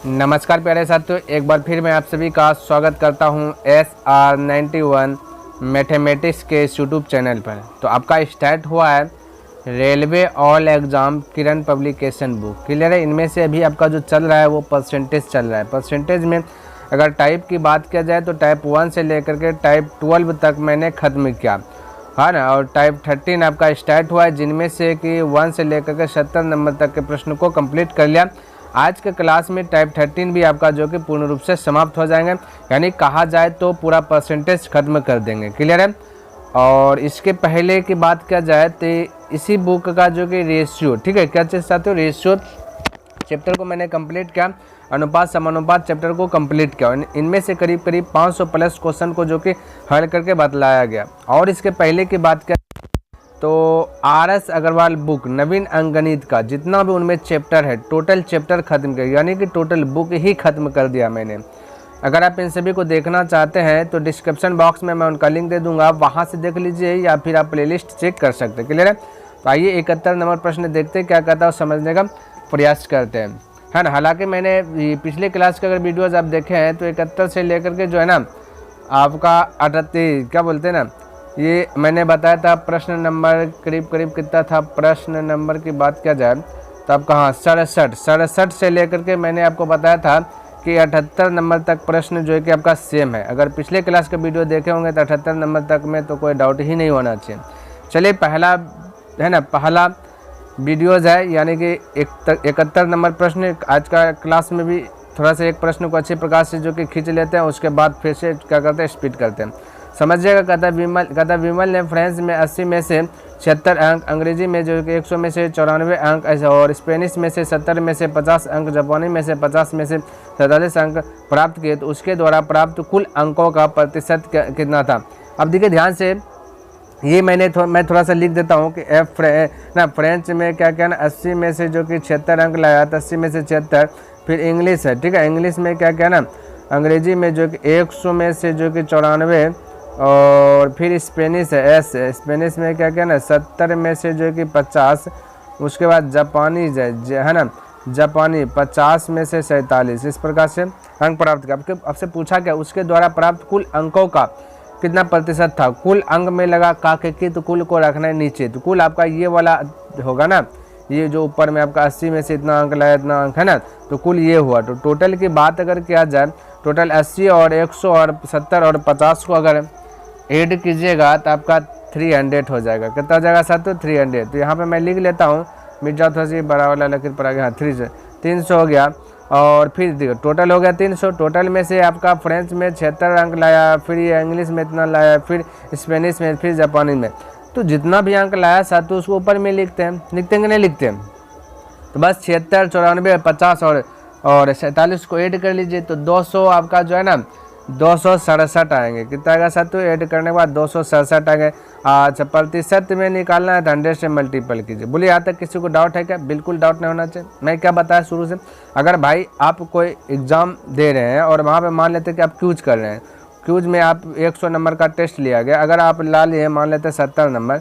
नमस्कार प्यारे साथियों, एक बार फिर मैं आप सभी का स्वागत करता हूं SR91 मैथमेटिक्स के इस यूट्यूब चैनल पर। तो आपका स्टार्ट हुआ है रेलवे ऑल एग्ज़ाम किरण पब्लिकेशन बुक। क्लियर है। इनमें से अभी आपका जो चल रहा है वो परसेंटेज चल रहा है। परसेंटेज में अगर टाइप की बात किया जाए तो टाइप 1 से लेकर के टाइप 12 तक मैंने ख़त्म किया है ना, और टाइप 13 आपका स्टार्ट हुआ है, जिनमें से कि 1 से लेकर के 70 नंबर तक के प्रश्न को कंप्लीट कर लिया। आज के क्लास में टाइप 13 भी आपका जो कि पूर्ण रूप से समाप्त हो जाएंगे, यानी कहा जाए तो पूरा परसेंटेज खत्म कर देंगे। क्लियर है। और इसके पहले की बात किया जाए तो इसी बुक का जो कि रेशियो, ठीक है, क्या चीज़ चाहते हो, रेशियो चैप्टर को मैंने कंप्लीट किया, अनुपात समानुपात चैप्टर को कंप्लीट किया। इनमें से करीब करीब 500 प्लस क्वेश्चन को जो कि हल करके बतलाया गया। और इसके पहले की बात किया तो RS अग्रवाल बुक नवीन अंकगणित का जितना भी उनमें चैप्टर है टोटल चैप्टर खत्म कर, यानी कि टोटल बुक ही खत्म कर दिया मैंने। अगर आप इन सभी को देखना चाहते हैं तो डिस्क्रिप्शन बॉक्स में मैं उनका लिंक दे दूंगा, आप वहां से देख लीजिए या फिर आप प्लेलिस्ट चेक कर सकते हैं। क्लियर है। तो आइए 71 नंबर प्रश्न देखते हैं क्या कहता है, समझने का प्रयास करते हैं, है ना। हालांकि मैंने पिछले क्लास के अगर वीडियोज़ आप देखे हैं तो 71 से लेकर के जो है ना आपका 38 क्या बोलते हैं ना, ये मैंने बताया था प्रश्न नंबर करीब करीब कितना था। प्रश्न नंबर की बात किया जाए तो आप कहाँ 67 से लेकर के मैंने आपको बताया था कि 78 नंबर तक प्रश्न जो है कि आपका सेम है। अगर पिछले क्लास का वीडियो देखे होंगे तो 78 नंबर तक में तो कोई डाउट ही नहीं होना चाहिए। चलिए पहला है ना, पहला वीडियोज़ है, यानी कि 71 नंबर प्रश्न। आज का क्लास में भी थोड़ा सा एक प्रश्न को अच्छे प्रकार से जो कि खींच लेते हैं, उसके बाद फिर से क्या करते हैं, स्पीड करते हैं। समझिएगा। कहता विमल ने फ्रेंच में 80 में से 76 अंक, अंग्रेजी में जो कि 100 में से 94 अंक ऐसे, और स्पेनिश में से 70 में से 50 अंक, जापानी में से 50 में से 47 अंक प्राप्त किए, तो उसके द्वारा प्राप्त कुल अंकों का प्रतिशत कितना था। अब देखिए ध्यान से, ये मैं थोड़ा सा लिख देता हूँ कि फ्रेंच में क्या क्या ना 80 में से जो कि 76 अंक लाया था, 80 में से 76। फिर इंग्लिश है, ठीक है, इंग्लिश में क्या क्या ना अंग्रेजी में जो कि 100 में से जो कि 94, और फिर स्पेनिश है स्पेनिश में क्या क्या ना 70 में से जो कि 50। उसके बाद जापानी है ना, जापानी 50 में से 47। इस प्रकार से अंक प्राप्त किया। आपसे पूछा क्या उसके द्वारा प्राप्त कुल अंकों का कितना प्रतिशत था। कुल अंक में लगा का के तो कुल को रखना है नीचे, तो कुल आपका ये वाला होगा ना, ये जो ऊपर में आपका 80 में से इतना अंक लाया, इतना अंक है ना, तो कुल ये हुआ। तो टोटल की बात अगर किया जाए, टोटल 80 और 100 और 70 और 50 को अगर ऐड कीजिएगा तो आपका 300 हो जाएगा। कितना हो जाएगा साथियों, 300। तो यहाँ पे मैं लिख लेता हूँ, मिट जाओ थोड़ा सी बड़ा वाला लकीर पर आ गया, हाँ 300 हो गया। और फिर देखो टोटल हो गया 300। टोटल में से आपका फ्रेंच में 76 अंक लाया, फिर ये इंग्लिश में इतना लाया, फिर स्पेनिश में, फिर जापानी में, तो जितना भी अंक लाया साथियों उसको ऊपर में लिखते हैं कि नहीं लिखते हैं। तो बस 76, 94, 50 और 47 को ऐड कर लीजिए, तो 200 आपका जो है ना 267 आएंगे। कितना आएगा साथियों, ऐड करने के बाद 267 आएंगे। अच्छा, प्रतिशत में निकालना है तो 100 से मल्टीपल कीजिए। बोलिए यहाँ तक किसी को डाउट है क्या? बिल्कुल डाउट नहीं होना चाहिए। मैं क्या बताया शुरू से, अगर भाई आप कोई एग्ज़ाम दे रहे हैं और वहाँ पे मान लेते हैं कि आप क्यूज कर रहे हैं, क्यूज में आप 100 नंबर का टेस्ट लिया गया, अगर आप ला लिए मान लेते हैं 70 नंबर,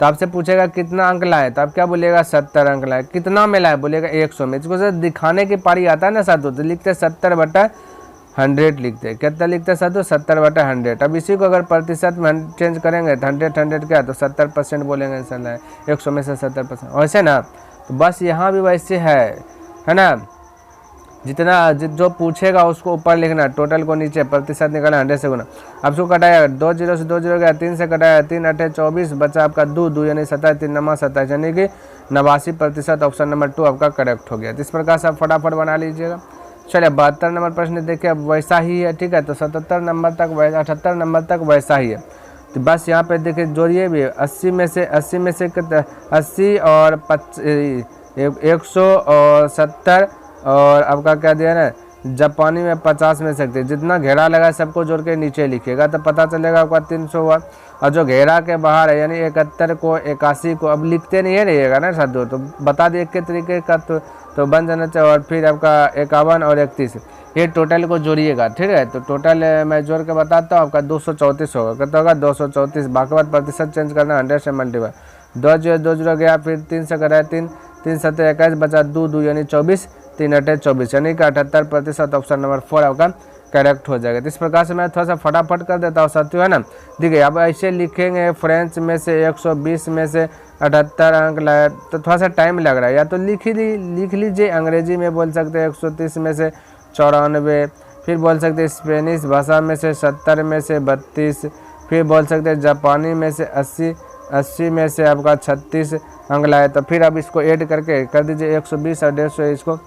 तो आपसे पूछेगा कितना अंक लाए, तो आप क्या बोलिएगा 70 अंक लाए। कितना में लाए, बोलिएगा 100 में। इसको दिखाने की पारी आता है ना साथियों, तो लिखते 70/100 लिखते हैं। कितना लिखते हैं साथियों, 70/100। अब इसी को अगर प्रतिशत में चेंज करेंगे तो 100 क्या, तो 70% बोलेंगे इंशाल्लाह, 100 में से 70%, वैसे ना। तो बस यहाँ भी वैसे है ना, जितना जो पूछेगा उसको ऊपर लिखना, टोटल को नीचे, प्रतिशत निकालना 100 से गुना। अब इसको कटाया, 2 0 से 2 0 गया, 3 से कटाया, 3 8 24, बचा आपका 2 यानी 27, 3 9 27, यानी कि 89%। ऑप्शन नंबर 2 आपका करेक्ट हो गया। तो इस प्रकार से आप फटाफट बना लीजिएगा। चलिए 72 नंबर प्रश्न देखिए, अब वैसा ही है, ठीक है। तो 77 नंबर तक 78 नंबर तक वैसा ही है। तो बस यहाँ पे देखिए जोड़िए भी, 80 में से कितना, 80 और 100 और 70, और आपका क्या दिया ना जापानी में 50 में सकते, जितना घेरा लगा सबको जोड़ के नीचे लिखिएगा तो पता चलेगा आपका 300 हुआ। और जो घेरा के बाहर है यानी 71 को 81 को अब लिखते नहीं है रहिएगा ना साथियों, तो बता दिए के तरीके का तो बन जाना चाहिए। और फिर आपका 51 और 31, ये टोटल को जोड़िएगा, ठीक है। तो टोटल मैं जोड़ के बताता हूँ, आपका 234 होगा। कितना होगा, 234। बाकी बात प्रतिशत चेंज करना, 100 से मल्टीपल। 2 0 गया, फिर 3 से कराया, 3 3 7 21, बचा 2 2 यानी 24, 3 अटे 24 यानी कि 78%। ऑप्शन नंबर 4 आपका करेक्ट हो जाएगा। तो इस प्रकार से मैं थोड़ा सा फटाफट कर देता हूँ साथियों, है ना। देखिए अब ऐसे लिखेंगे फ्रेंच में से 120 में से 78 अंक लाया तो थोड़ा सा टाइम लग रहा है, या तो लिख लीजिए। अंग्रेजी में बोल सकते हैं 130 में से 94, फिर बोल सकते हैं स्पेनिश भाषा में से 70 में से 32, फिर बोल सकते हैं जापानी में से 80 में से आपका 36 अंक लाए। तो फिर अब इसको ऐड करके कर दीजिए 120 और 150, इसको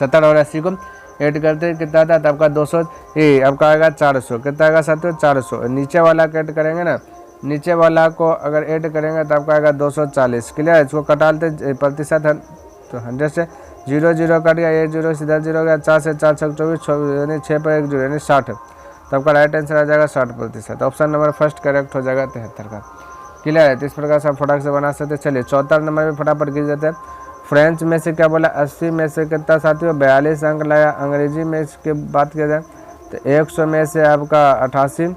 70 और 80 को ऐड करते कितना आता है तो आपका 200, ये आपका आएगा 400। कितना आएगा साथियों 400। नीचे वाला का ऐड करेंगे ना, नीचे वाला को अगर ऐड करेंगे तो आपका आएगा 240। क्लियर। इसको कटालते प्रतिशत तो 100 से 0 0 कट गया, 1 0 सीधा 0 हो गया, 4 से 4 6 24 यानी 6 पर 1 0 यानी 60। तो आपका राइट आंसर आ जाएगा 60%। ऑप्शन नंबर फर्स्ट करेक्ट हो जाएगा 73 का। क्लियर है। तो इस प्रकार से आप फटाक से बना सकते हैं। चलिए 74 नंबर में फटाफट गिर जाते हैं। फ्रेंच में से क्या बोला 80 में से कितना साथियों 42 अंक लाया। अंग्रेजी में इसके बात किया जाए तो 100 में से आपका 88,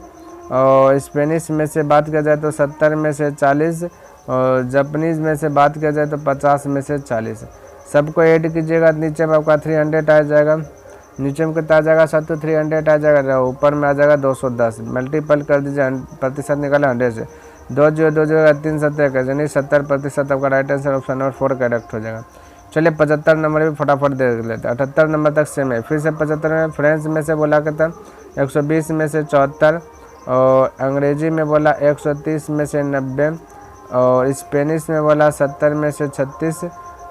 और स्पेनिश में से बात किया जाए तो 70 में से 40, और जापानीज़ में से बात किया जाए तो 50 में से 40। सबको ऐड कीजिएगा, नीचे में आपका 300 आ जाएगा। नीचे में कितना आ जाएगा साथियों 300 आ जाएगा, ऊपर में आ जाएगा 210। मल्टीपल कर दीजिए, प्रतिशत निकाला 100 से, 2 0 2 0 3 7 यानी 70% आपका right answer option number 4 correct हो जाएगा। चलिए 75 नंबर भी फटाफट देख लेते हैं। 78 नंबर तक सेम है। फिर से 75 में फ्रेंच में से बोला करता 120 में से 74, और अंग्रेजी में बोला 130 में से 90, और स्पेनिश में बोला 70 में से 36,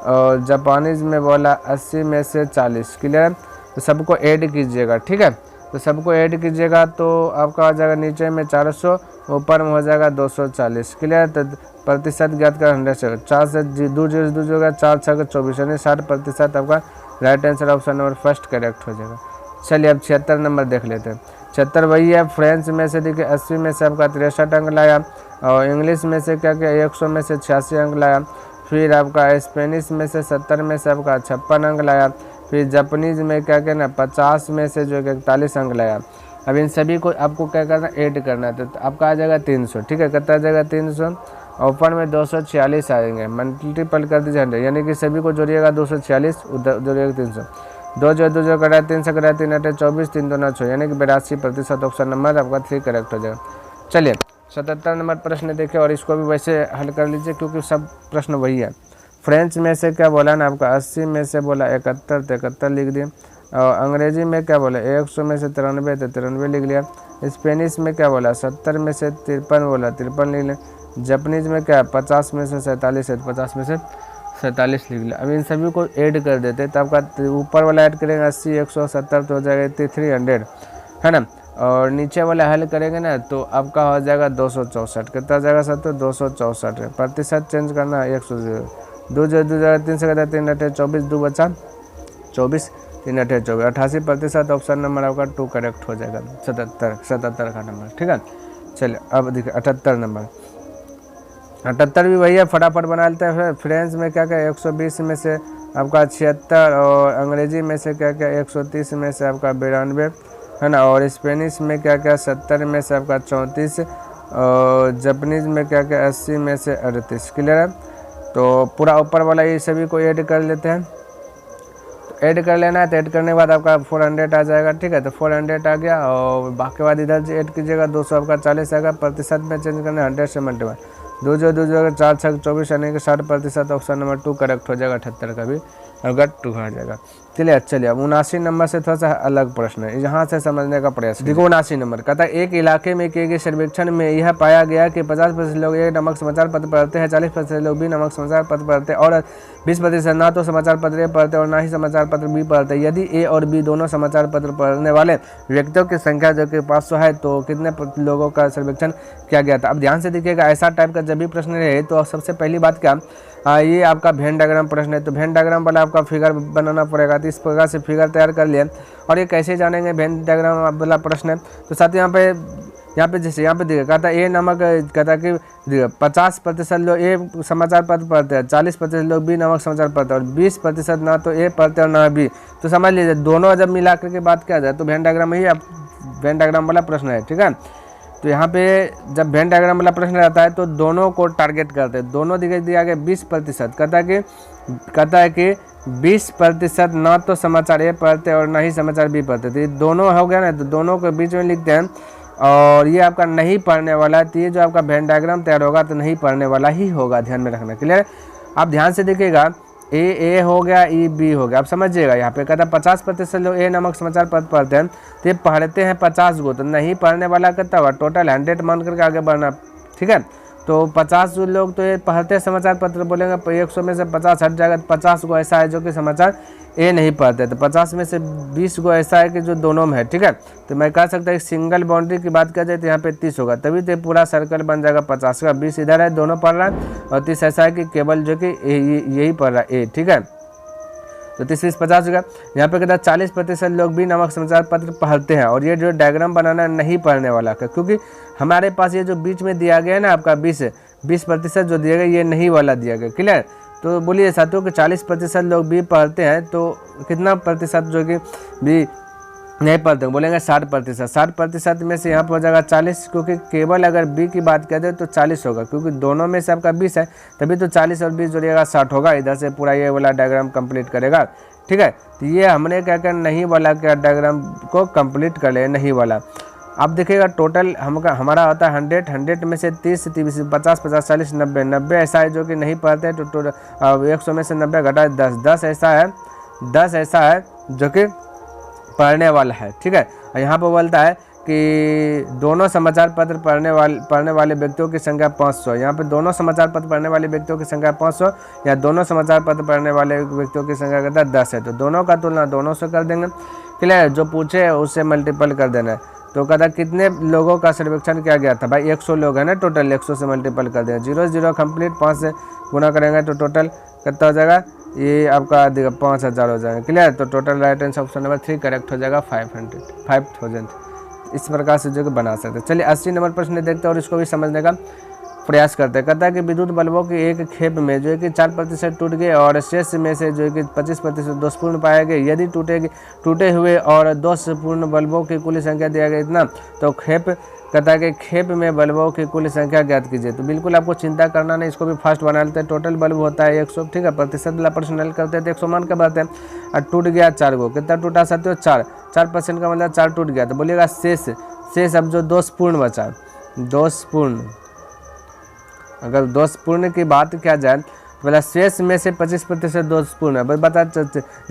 और जापानीज़ में बोला 80 में से 40। क्लियर। तो सबको ऐड कीजिएगा, ठीक है। तो सबको ऐड कीजिएगा तो आपका आ जाएगा नीचे में 400, ऊपर में हो जाएगा 240। क्लियर। तो प्रतिशत ज्ञात कर 100 से 4 से 2 0 2 होगा, 4 6 24 यानी 60% आपका right answer option number first correct हो जाएगा। चलिए अब 76 नंबर देख लेते हैं। 76 वही है। फ्रेंच में से देखिए 80 में से आपका 63 अंक लाया, और इंग्लिश में से क्या क्या 100 में से 86 अंक लाया, फिर आपका स्पेनिश में से 70 में से आपका 56 अंक लाया, फिर जापानीज़ में क्या कहना 50 में से जो 41 अंक लाया। अब इन सभी को आपको क्या करना ऐड करना है, तो आपका आ जाएगा 300। ठीक है। कितना आ जाएगा 300, ऊपर में 246 आएंगे। मल्टीपल कर दीजिए 100 यानी कि सभी को जोड़िएगा 246, उधर जोड़िएगा 300, 2 0 2 0 कटा 3 से कटा 3 8 24 3 2 9 6 यानी कि 82% ऑप्शन नंबर आपका 3 करेक्ट हो जाएगा। चलिए 77 नंबर प्रश्न देखें, और इसको भी वैसे हल कर लीजिए क्योंकि सब प्रश्न वही है। फ्रेंच में से क्या बोला ना आपका 80 में से बोला 71 तो 71 लिख दिए, और अंग्रेजी में क्या बोला 100 में से 93 तो 93 लिख लिया। स्पेनिश में क्या बोला 70 में से 53 बोला 53 लिख लिया। जापानीज़ में क्या 50 में से 47 है 50 में से 47 लिख लिया। अब इन सभी को ऐड कर देते हैं तो आपका ऊपर वाला ऐड करेंगे 80 170 तो हो जाएगा 300, है ना। और नीचे वाला हल करेंगे ना तो आपका हो जाएगा 264। कितना जाएगा सर तो 264 है। प्रतिशत चेंज करना है 100 2 0 2 3 से कहता है 3 8 24 2 बचा 24 3 8 24 88% ऑप्शन नंबर आपका 2 करेक्ट हो जाएगा। 77 का नंबर, ठीक है। चलिए अब देखिए 78 नंबर। 78 भी वही है, फटाफट बना लेते हैं। फ्रेंच में क्या क्या 120 में से आपका 76, और अंग्रेजी में से क्या क्या 130 में से आपका 92, है ना। और स्पेनिश में क्या क्या 70 में से आपका 34, और जापानीज़ में क्या क्या 80 में से 38। क्लियर है। तो पूरा ऊपर वाला ये सभी को ऐड कर लेते हैं। तो ऐड कर लेना है, तो ऐड करने के बाद आपका 400 आ जाएगा, ठीक है। तो 400 आ गया, और बाकी बाद इधर से ऐड कीजिएगा 200 आपका 40 आएगा। प्रतिशत में चेंज करना है 100 से मल्टीप्लाई 2 0 2 0 4 6 24 यानी कि 60% ऑप्शन नंबर 2 करेक्ट हो जाएगा। 78 का भी अगर 2 आ जाएगा। चलिए चलिए अब 79 नंबर से थोड़ा सा अलग प्रश्न है, यहाँ से समझने का प्रयास। देखो 79 नंबर कहता है एक इलाके में किए गए सर्वेक्षण में यह पाया गया कि 50% लोग एक नमक समाचार पत्र पढ़ते हैं, 40% लोग भी नमक समाचार पत्र पढ़ते हैं, और 20% ना तो समाचार पत्र पढ़ते और ना ही समाचार पत्र भी पढ़ते हैं। यदि ए और बी दोनों समाचार पत्र पढ़ने वाले व्यक्तियों की संख्या जो कि 500 है तो कितने लोगों का सर्वेक्षण किया गया था। अब ध्यान से देखिएगा, ऐसा टाइप का जब भी प्रश्न रहे तो सबसे पहली बात क्या ये आपका वेन डायग्राम प्रश्न है, तो वेन डायग्राम वाला आपका फिगर बनाना पड़ेगा। तो इस प्रकार से फिगर तैयार कर लिए। और ये कैसे जानेंगे वेन डायग्राम वाला प्रश्न है, तो साथ यहाँ पे जैसे यहाँ पे देखिए कहता है ए नमक कहता है कि 50% लोग ए समाचार पत्र पढ़ते हैं, 40% लोग बी नमक समाचार पढ़ते हैं, और 20% ना तो ए पढ़ते और ना बी। तो समझ लीजिए दोनों जब मिला करके बात किया जाए तो वेन डायग्राम ही वेन डायग्राम वाला प्रश्न है, ठीक है। तो यहाँ पे जब वेन डायग्राम वाला प्रश्न रहता है तो दोनों को टारगेट करते हैं। दोनों दिया गया 20%। कहता है कि 20% ना तो समाचार ए पढ़ते और ना ही समाचार बी पढ़ते, तो ये दोनों हो गया ना, तो दोनों के बीच में लिखते हैं। और ये आपका नहीं पढ़ने वाला है, तो ये जो आपका वेन डायग्राम तैयार होगा तो नहीं पढ़ने वाला ही होगा, ध्यान में रखना। क्लियर? आप ध्यान से देखिएगा, ए हो गया, ई बी हो गया। आप समझिएगा, यहाँ पे कहता है 50% लोग ए नामक समाचार पढ़ते हैं, तो ये पढ़ते हैं 50 गो, तो नहीं पढ़ने वाला कितना हुआ, टोटल 100 मान करके आगे बढ़ना। ठीक है, तो 50 लोग तो ये पढ़ते समाचार पत्र बोलेंगे, 100 में से 50 हट जाएगा, तो 50 गो ऐसा है जो कि समाचार ए नहीं पढ़ते, तो 50 में से 20 गो ऐसा है कि जो दोनों में है। ठीक है, तो मैं कह सकता हूँ सिंगल बाउंड्री की बात किया जाए तो यहाँ पे 30 होगा, तभी तो पूरा सर्कल बन जाएगा 50 का। 20 इधर है, दोनों पढ़ रहा है, और 30 ऐसा है कि केवल जो कि यही पढ़ रहा है ए। ठीक है, तो 30 50 होगा। यहाँ पे कहता है 40% लोग भी नामक समाचार पत्र पढ़ते हैं, और ये जो डायग्राम बनाना नहीं पढ़ने वाला का, क्योंकि हमारे पास ये जो बीच में दिया गया है ना आपका 20% जो दिया गया, ये नहीं वाला दिया गया। क्लियर? तो बोलिए साथियों कि 40% लोग भी पढ़ते हैं, तो कितना प्रतिशत जो कि भी नहीं पढ़ते, बोलेंगे 60%। 60% में से यहाँ पर हो जाएगा 40, क्योंकि केवल अगर बी की बात करें तो 40 होगा, क्योंकि दोनों में से आपका 20 है, तभी तो 40 और 20 जोड़िएगा 60 होगा। इधर से पूरा ये वाला डायग्राम कंप्लीट करेगा। ठीक है, तो ये हमने क्या क्या नहीं वाला क्या डायग्राम को कंप्लीट कर लिया, नहीं वाला। अब देखिएगा टोटल हमारा होता है 100 में से 30 30 50 50 40 90 ऐसा है जो कि नहीं पढ़ते हैं, तो टोटल 100 में से 90 घटा 10 ऐसा है जो कि पढ़ने वाला है। ठीक है, और यहाँ पर बोलता है कि दोनों समाचार पत्र पढ़ने वाले व्यक्तियों की संख्या 500। यहाँ पे दोनों समाचार पत्र पढ़ने वाले व्यक्तियों की संख्या 500, या दोनों समाचार पत्र पढ़ने वाले व्यक्तियों की संख्या कहता है 10 है, तो दोनों का तुलना दोनों से कर देंगे। क्लियर? जो पूछे उससे मल्टीपल कर देना है। तो कहता कितने लोगों का सर्वेक्षण किया गया था, भाई 100 लोग हैं ना टोटल, 100 से मल्टीपल कर देंगे। 0 0 कंप्लीट, 5 से गुना करेंगे तो टोटल कितना हो जाएगा, ये आपका देखिए 5000 हो जाएगा। क्लियर? तो total right answer option number 3 correct हो जाएगा 5000। इस प्रकार से जो कि बना सकते हैं। चलिए 80 नंबर प्रश्न देखते हैं और इसको भी समझने का प्रयास करते हैं। कहता है कि विद्युत बल्बों की एक खेप में जो है कि 4% टूट गए और शेष में से जो है कि 25% दोषपूर्ण पाए गए। यदि टूटे हुए और दोषपूर्ण बल्बों की कुल संख्या दिया गया इतना, तो कहता है कि खेप में बल्बों की कुल संख्या ज्ञात कीजिए। तो बिल्कुल आपको चिंता करना नहीं, इसको भी फास्ट बना लेते हैं। टोटल बल्ब होता है 100। ठीक है, प्रतिशत वाला प्रश्न हल करते हैं तो 100 मान के बात है। और टूट गया 4 गो, कितना टूटा सकते हो 4% का मतलब 4 टूट गया। तो बोलिएगा शेष अब जो दोषपूर्ण बचा, दोषपूर्ण, अगर दोषपूर्ण की बात किया जाए तो बोला शेष में से 25% दोषपूर्ण है। बस बता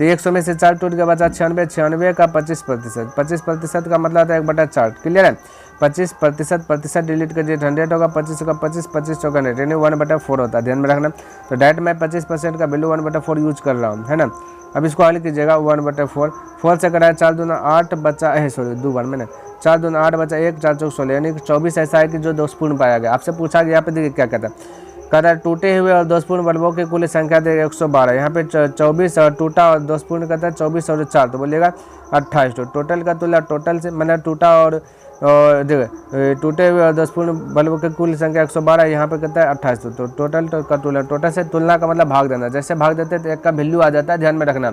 100 में से 4 टूट गया, बचा 96 का 25%। 25% का मतलब है 1/4। क्लियर है? 25% डिलीट कर दिए 100 होगा, 25 का 25 चौका 100 यानी 1/4 होता है। ध्यान में रखना। तो डायरेक्ट मैं 25% का वैल्यू 1/4 यूज कर रहा हूँ, है ना। अब इसको हल कीजिएगा 1/4। 4 से कराया 4 दूना 8 बचा, 2 बार में ना 4 दूना 8 बचा 1 4 चौक 16, यानी 24 ऐसा है कि जो दोषपूर्ण पाया गया। आपसे पूछा गया, यहाँ पे देखिए क्या कहता है टूटे हुए और दोषपूर्ण बल्बों की कुल संख्या दे 112। यहाँ पे 24 और टूटा और दोषपूर्ण कहता है 24 और 4, तो बोलिएगा 28। तो टोटल का तुलना टोटल से मतलब टूटा और देखिए टूटे हुए और दोषपूर्ण बल्बों की कुल संख्या 112, यहाँ पे कहता है 28। तो टोटल का तुलना, टोटल से तुलना का मतलब भाग देना। जैसे भाग देते तो एक का वैल्यू आ जाता है, ध्यान में रखना।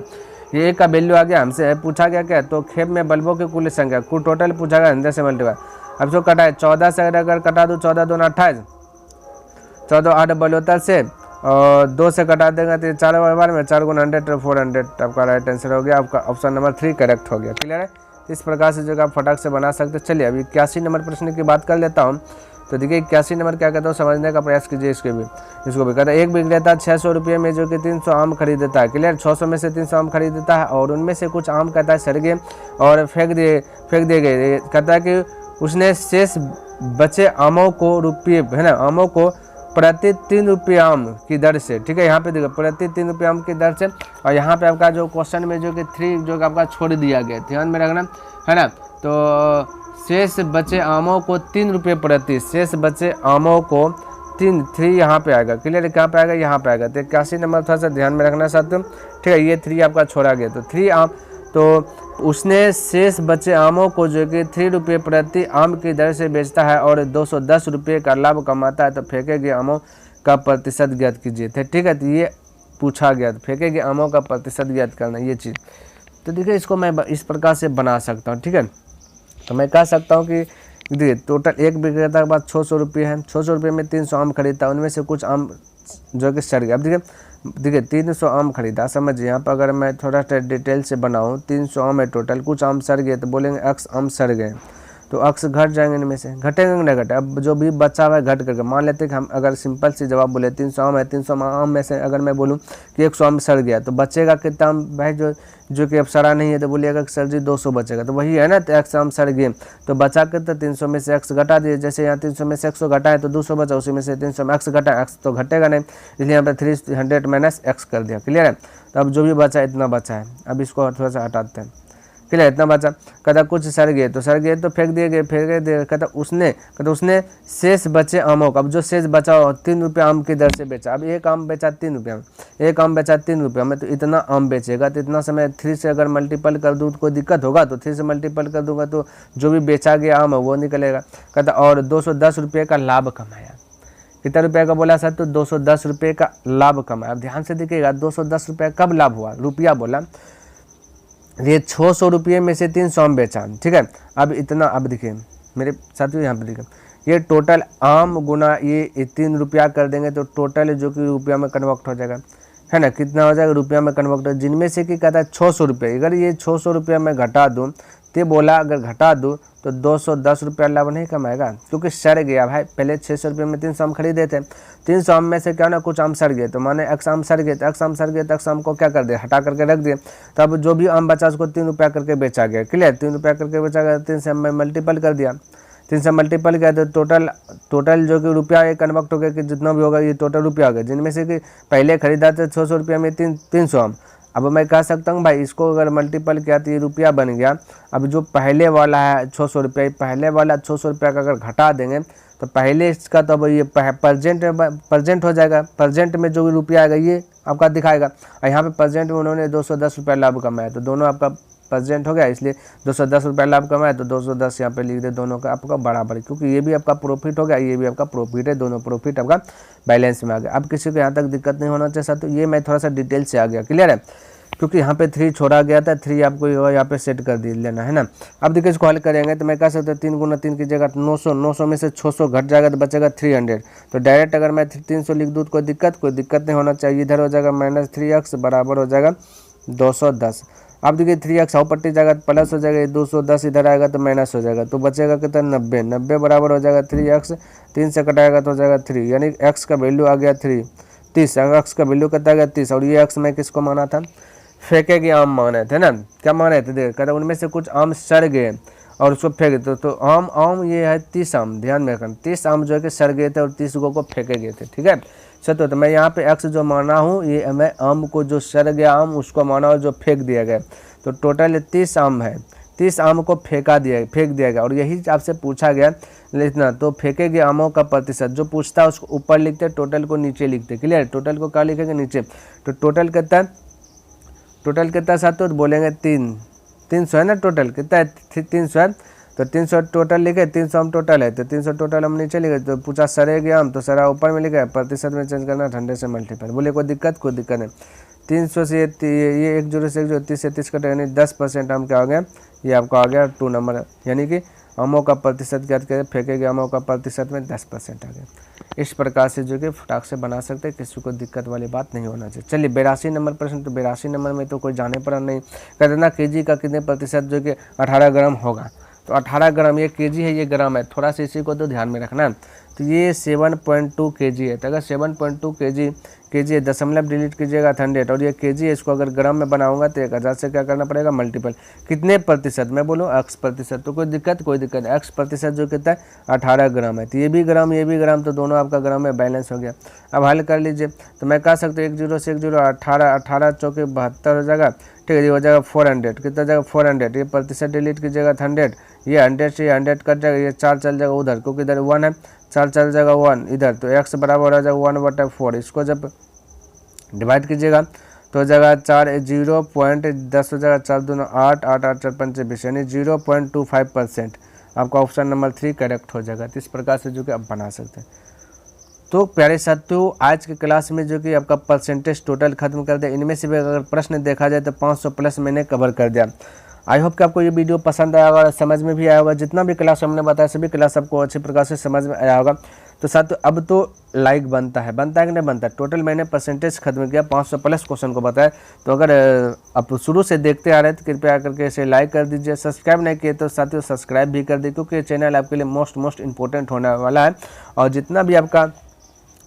ये एक का वैल्यू आ गया, हमसे पूछा गया क्या, तो खेप में बल्बों की कुल संख्या कुल टोटल पूछा गया 100 से मल्टीप्लाई। अब जो कटा है 14 से अगर कटा दूँ 14 दूना 28, 14 8 बलौतर से और 2 से कटा देंगे तो 4 बार में 4 गुना 100 400 आपका राइट आंसर हो गया। आपका ऑप्शन नंबर 3 करेक्ट हो गया। क्लियर है? इस प्रकार से जो आप फटाक से बना सकते। चलिए अभी 81 नंबर प्रश्न की बात कर लेता हूँ। तो देखिए 81 नंबर क्या कहता हूँ, समझने का प्रयास कीजिए। इसको भी कहता है एक विक्रेता 600 रुपये में जो कि 300 आम खरीदता है। क्लियर? 600 में से 300 आम खरीदता है और उनमें से कुछ आम कहता है सड़ गए और फेंक दिए गए। कहता है कि उसने शेष बचे आमों को रुपये, है ना, आमों को प्रति 3 रुपये आम की दर से, ठीक है, यहाँ पे देखो प्रति 3 रुपये आम की दर से। और यहाँ पे आपका जो क्वेश्चन में जो कि 3 जो आपका छोड़ दिया गया, ध्यान में रखना, है ना। तो शेष बचे आमों को 3 रुपये प्रति, शेष बचे आमों को 3 यहाँ पे आएगा। क्लियर? कहाँ पे आएगा? यहाँ पे आएगा। तो 81 नंबर थोड़ा सा ध्यान में रखना साथियों। ठीक है, ये 3 आपका छोड़ा गया। तो 3 आम, तो उसने शेष बचे आमों को जो कि 3 रुपये प्रति आम की दर से बेचता है और 210 रुपये का लाभ कमाता है, तो फेंके गए आमों का प्रतिशत ज्ञात कीजिए थे। ठीक है, तो ये पूछा गया, तो फेंके गए आमों का प्रतिशत ज्ञात करना, ये चीज़। तो देखिए इसको मैं इस प्रकार से बना सकता हूँ। ठीक है, तो मैं कह सकता हूँ कि देखिए टोटल एक विक्रेता के पास 600 रुपये है, 600 रुपये में 300 आम खरीदता है, उनमें से कुछ आम जो कि सड़ गया। अब देखिए देखिए 300 आम खरीदा, समझिए यहाँ पर अगर मैं थोड़ा सा डिटेल से बनाऊँ, 300 आम है टोटल, कुछ आम सड़ गए तो बोलेंगे एक्स आम सड़ गए, तो अक्स घट जाएंगे इनमें से, घटेंगे नहीं घटे। अब जो भी बचा हुआ है घट करके, मान लेते हैं कि हम अगर सिंपल सी जवाब बोले 300 आम है, 300 आम में से अगर मैं बोलूँ कि 100 आम सड़ गया तो बचेगा कितना आम भाई, जो कि अब सड़ा नहीं है तो बोलिएगा कि सर जी 200 बचेगा, तो वही है ना, तो एक्स आम सड़ गए तो बचा के तो 300 में से एक्स घटा दिए, जैसे यहाँ 300 में से 100 घटाए तो 200 बचा, उसी में से 300 में एक्स घटा, एक्स तो घटेगा नहीं, इसलिए यहाँ पर 300 माइनस एक्स कर दिया। क्लियर है, तो अब जो भी बचा इतना बचा है, अब इसको थोड़ा सा हटाते हैं। क्लियर, इतना बचा, कहता कुछ सड़ गए तो फेंक दिए गए, कहता उसने शेष बचे आमों का, अब जो शेष बचा 3 रुपये आम की दर से बेचा, अब एक आम बेचा 3 रुपये में, एक आम बेचा 3 रुपये में, तो इतना आम बेचेगा, तो इतना समय 3 से अगर मल्टीपल कर दूँ तो कोई दिक्कत होगा, तो 3 से मल्टीपल कर दूंगा तो जो भी बेचा गया आम है वो निकलेगा। कहता और 210 रुपये का लाभ कमाया, कितना रुपये का बोला सर, तो 210 रुपये का लाभ कमाया। अब ध्यान से देखिएगा 210 रुपये कब लाभ हुआ, रुपया बोला, ये 600 रुपये में से 300 आम बेचा, ठीक है। अब इतना, अब देखिए मेरे साथियों यहाँ पे देखिए, ये टोटल आम गुना ये 3 रुपया कर देंगे तो टोटल जो कि रुपया में कन्वर्ट हो जाएगा, है ना, कितना हो जाएगा रुपया में कन्वर्ट हो, जिनमें से कि कहता है 600 रुपये, अगर ये 600 रुपया में घटा दूँ तो बोला अगर घटा दूँ तो 210 रुपया लाभ नहीं कमाएगा, क्योंकि सड़ गया भाई, पहले 600 रुपये में 300 आम खरीदे थे, 300 आम में से क्या ना कुछ आम सड़ गए, तो माने एक्स आम सड़ गए, तो एक्स आम सड़ गए तो एक्स आम को क्या कर दिया, हटा करके रख दिए, तब जो भी आम बचा उसको 3 रुपया करके बेचा गया। क्लियर, 3 रुपया करके बेचा गया, 3 से मल्टीपल कर दिया, 3 से मल्टीपल किया तो टोटल जो कि रुपया ये कन्वर्ट हो गया कि जितना भी होगा ये टोटल रुपया हो गया, जिनमें से कि पहले खरीदा था 600 रुपया में 300 आम, अब मैं कह सकता हूँ भाई इसको अगर मल्टीपल किया तो ये रुपया बन गया। अब जो पहले वाला है 600 रुपया, पहले वाला 600 रुपया का अगर घटा देंगे तो पहले इसका तो अब ये प्रजेंट हो जाएगा, प्रजेंट में जो भी रुपया आएगा ये आपका दिखाएगा, और यहाँ पे प्रजेंट में उन्होंने 210 रुपया लाभ कमाया, तो दोनों आपका प्रजेंट हो गया, इसलिए 210 रुपया लाभ कमाया तो 210 यहाँ पे लिख दे, दोनों का आपका बराबर, क्योंकि ये भी आपका प्रॉफिट हो गया, ये भी आपका प्रॉफिट है, दोनों प्रॉफिट आपका बैलेंस में आ गया। अब किसी को यहाँ तक दिक्कत नहीं होना चाहिए, तो ये मैं थोड़ा सा डिटेल से आ गया। क्लियर है, क्योंकि यहाँ पे 3 छोड़ा गया था, 3 आपको यहाँ पे सेट कर दी लेना है ना। अब देखिए इसको हल करेंगे तो मैं कह सकता हूँ 3 गुना 3 की जगह 900 में से 600 घट जाएगा तो बचेगा 300, तो डायरेक्ट अगर मैं 300 लिख दूँ कोई दिक्कत नहीं होना चाहिए, इधर हो जाएगा -3x बराबर हो जाएगा 210। अब देखिए 3x हाउ पट्टी जाएगा प्लस हो जाएगा, 210 इधर आएगा तो माइनस हो जाएगा, तो बचेगा कितना 90 बराबर हो जाएगा 3x, 3 से कटाएगा तो हो जाएगा 3, यानी x का वैल्यू आ गया 30, x का वैल्यू कितना आ गया 30, और ये x मैं किसको माना था, फेंके गए आम माने थे ना, क्या माने थे, देख कहते उनमें से कुछ आम सड़ गए और उसको फेंक देते, तो आम ये है 30 आम, ध्यान में रखना 30 आम जो है कि सड़ गए थे और 30 को फेंके गए थे, ठीक है। सत्य, तो मैं यहाँ पे एक्स जो माना हूँ ये मैं आम को जो सड़ गया आम उसको माना हूँ जो फेंक दिया गया, तो टोटल 30 आम है, 30 आम को फेंक दिया गया, और यही आपसे पूछा गया लिखना, तो फेंके गए आमों का प्रतिशत जो पूछता है उसको ऊपर लिखते, टोटल को नीचे लिखते। क्लियर, टोटल को क्या लिखेंगे नीचे, तो टोटल कितना साथ, तो बोलेंगे 300 है ना, टोटल कितना है 300 है, तो 300 टोटल लिखे, 300 हम टोटल है तो 300 टोटल हम नीचे लिखे, तो पूछा सरे गया हम तो सरा ऊपर में लिखा है, प्रतिशत में चेंज करना 100 से मल्टीपल, बोले कोई दिक्कत नहीं। 300 से ये 1 0 से 1 0 30 से 30 कटे, यानी 10% आम क्या हो गया, ये आपका आ गया 2 नंबर, यानी कि आमों का प्रतिशत क्या करें, फेंके गए आमों का प्रतिशत में 10% आ गया। इस प्रकार से जो कि फटाक से बना सकते हैं, किसी को दिक्कत वाली बात नहीं होना चाहिए। चलिए 82 नंबर प्रश्न, तो 82 नंबर में तो कोई जाने पर नहीं, कहते ना केजी का कितने प्रतिशत जो कि 18 ग्राम होगा, तो 18 ग्राम, ये केजी है ये ग्राम है, थोड़ा सा इसी को तो ध्यान में रखना। तो ये 7.2 केजी है, तो अगर 7.2 केजी है, दशमलव डिलीट कीजिएगा 100, और ये केजी है, इसको अगर ग्राम में बनाऊंगा तो 1000 से क्या करना पड़ेगा मल्टीपल, कितने प्रतिशत, मैं बोलूँ x प्रतिशत, तो कोई दिक्कत x प्रतिशत जो कितना है 18 ग्राम है, तो ये भी ग्राम, तो दोनों आपका ग्राम में बैलेंस हो गया। अब हल कर लीजिए, तो मैं कह सकता हूँ 1 0 से 1 0 18 चौके 72 हो जाएगा, ठीक है, ये हो जाएगा 400, कितना जाएगा 400, ये प्रतिशत डिलीट कीजिएगा 100, ये 100 से 100 कट जाएगा, ये 4 चल जाएगा उधर, क्योंकि इधर 1 है, 4 चल जाएगा 1 इधर, तो x बराबर हो जाएगा 1/4, इसको जब डिवाइड कीजिएगा तो हो जाएगा 0.10 हो जाएगा, 4 दूना 8, 8 8 4 5 20, यानी 0.25%, आपका ऑप्शन नंबर 3 करेक्ट हो जाएगा। तो इस प्रकार से जो कि आप बना सकते हैं। तो प्यारे साथियों, आज के क्लास में जो कि आपका परसेंटेज टोटल खत्म कर दिया, इनमें से भी अगर प्रश्न देखा जाए तो 500 प्लस मैंने कवर कर दिया। आई होप कि आपको ये वीडियो पसंद आया होगा, समझ में भी आया होगा, जितना भी क्लास हमने बताया सभी क्लास आपको अच्छी प्रकार से समझ में आया होगा। तो साथियों अब तो लाइक बनता है कि नहीं बनता है। टोटल मैंने परसेंटेज खत्म किया, 500 प्लस क्वेश्चन को बताया। तो अगर आप शुरू से देखते आ रहे हैं तो कृपया करके इसे लाइक कर दीजिए। सब्सक्राइब नहीं किए तो साथियों सब्सक्राइब भी कर दीजिए, क्योंकि ये चैनल आपके लिए मोस्ट इंपॉर्टेंट होने वाला है। और जितना भी आपका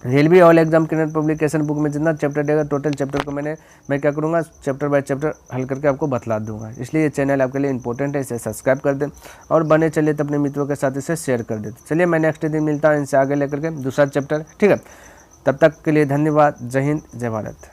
railway all exam candidate publication book में जितना चैप्टर देगा, टोटल चैप्टर को मैं क्या करूँगा, चैप्टर बाय चैप्टर हल करके आपको बतला दूंगा। इसलिए ये चैनल आपके लिए इंपॉर्टेंट है, इसे सब्सक्राइब कर दें और बने चलिए तो अपने मित्रों के साथ इसे शेयर कर देते। चलिए मैं नेक्स्ट दिन मिलता हूँ इनसे आगे लेकर के दूसरा चैप्टर, ठीक है। तब तक के लिए धन्यवाद। जय हिंद, जय भारत।